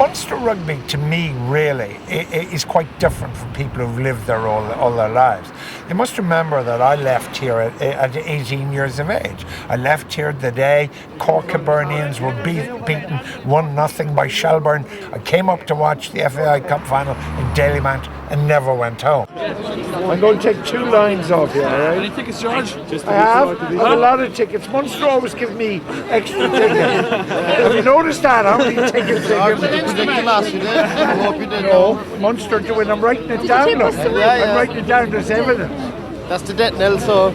Munster Rugby, to me, really, is quite different from people who've lived there all their lives. You must remember that I left here at 18 years of age. I left here the day Cork Hibernians were beaten 1-0 by Shelbourne. I came up to watch the FAI Cup final in Dalymount and never went home. I'm going to take 2 lines off here, all right? Any tickets, George? I have a lot of tickets. Munster always give me extra tickets. Have you noticed that? How many tickets they give me? I hope you did. No, Munster doing. I'm writing it down. Look. I'm writing it down. There's evidence. That's the debt, Nell, so...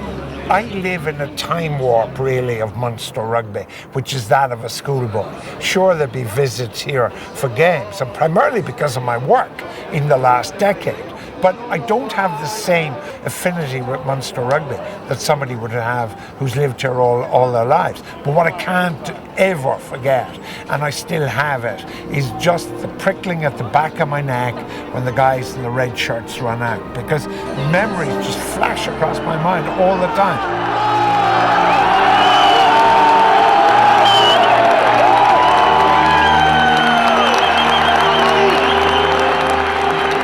I live in a time warp, really, of Munster Rugby, which is that of a schoolboy. Sure, there'd be visits here for games, and primarily because of my work in the last decade. But I don't have the same affinity with Munster Rugby that somebody would have who's lived here all their lives. But what I can't ever forget, and I still have it, is just the prickling at the back of my neck when the guys in the red shirts run out, because memories just flash across my mind all the time.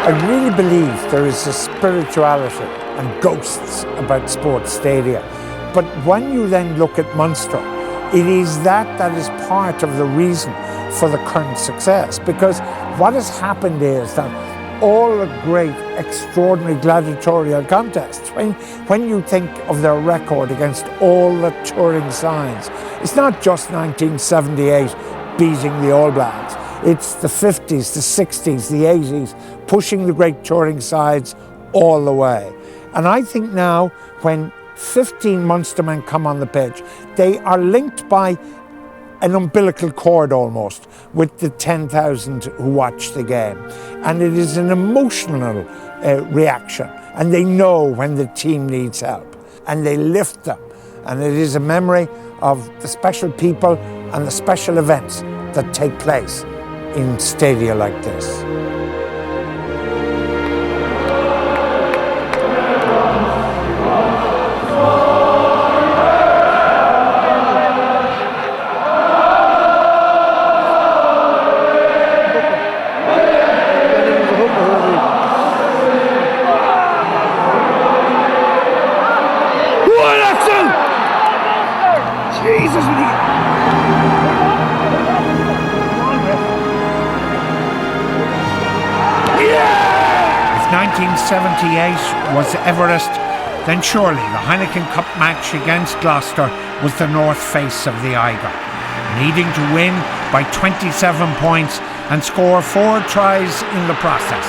I really believe there is a spirituality and ghosts about sports stadia. But when you then look at Munster, it is that is part of the reason for the current success. Because what has happened is that all the great, extraordinary gladiatorial contests, when you think of their record against all the touring sides, it's not just 1978 beating the All Blacks. It's the 50s, the 60s, the 80s, pushing the great touring sides all the way. And I think now, when 15 Munstermen come on the pitch, they are linked by an umbilical cord almost with the 10,000 who watch the game. And it is an emotional reaction. And they know when the team needs help. And they lift them. And it is a memory of the special people and the special events that take place in stadia like this. Jesus, 1978 was Everest, then surely the Heineken Cup match against Gloucester was the north face of the Eiger. Needing to win by 27 points and score 4 tries in the process,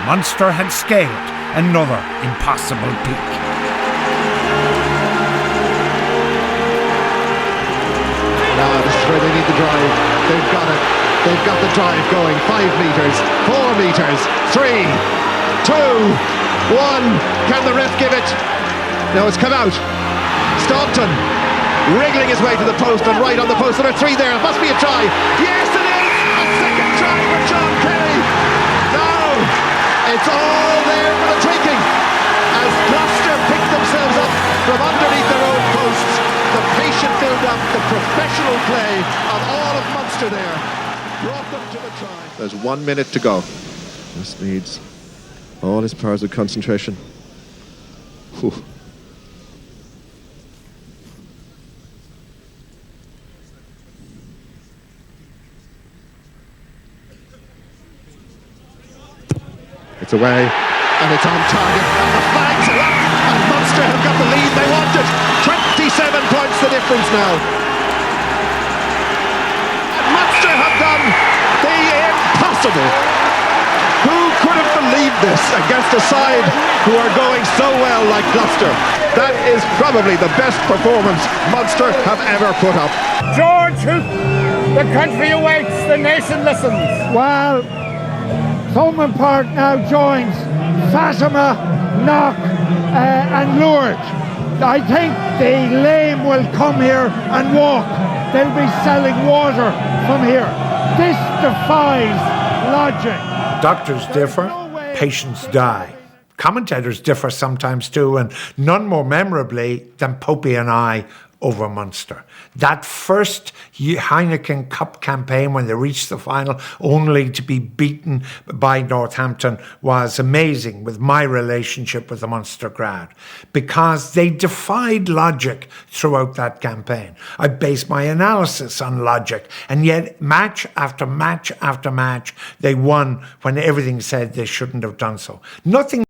Munster had scaled another impossible peak. Now this is where they need the drive. They've got it. They've got the drive going. 5 metres, 4 metres, 3, 2, 1. Can the ref give it? No, it's come out. Staunton wriggling his way to the post and right on the post. Number 3 there. It must be a try. Yes, it is! A second try for John Kelly. Now it's all there for the taking as Gloucester pick themselves up from underneath their own posts. The patient build-up, the professional play of all of Munster there brought them to the try. There's 1 minute to go. This needs all his powers of concentration. Whew. It's away, and it's on target, and the flags are up, and Munster have got the lead they wanted. 27 points the difference now. And Munster have done the impossible. Who could have believed this against a side who are going so well like Gloucester? That is probably the best performance Munster have ever put up. George Hooky, the country awaits, the nation listens. Well, Thomond Park now joins Fatima, Knock and Lourdes. I think the lame will come here and walk. They'll be selling water from here. This defies logic. Doctors differ, patients die. Commentators differ sometimes too, and none more memorably than Popey and I over Munster. That first Heineken Cup campaign when they reached the final only to be beaten by Northampton was amazing with my relationship with the Munster crowd, because they defied logic throughout that campaign. I based my analysis on logic, and yet match after match after match they won when everything said they shouldn't have done so. Nothing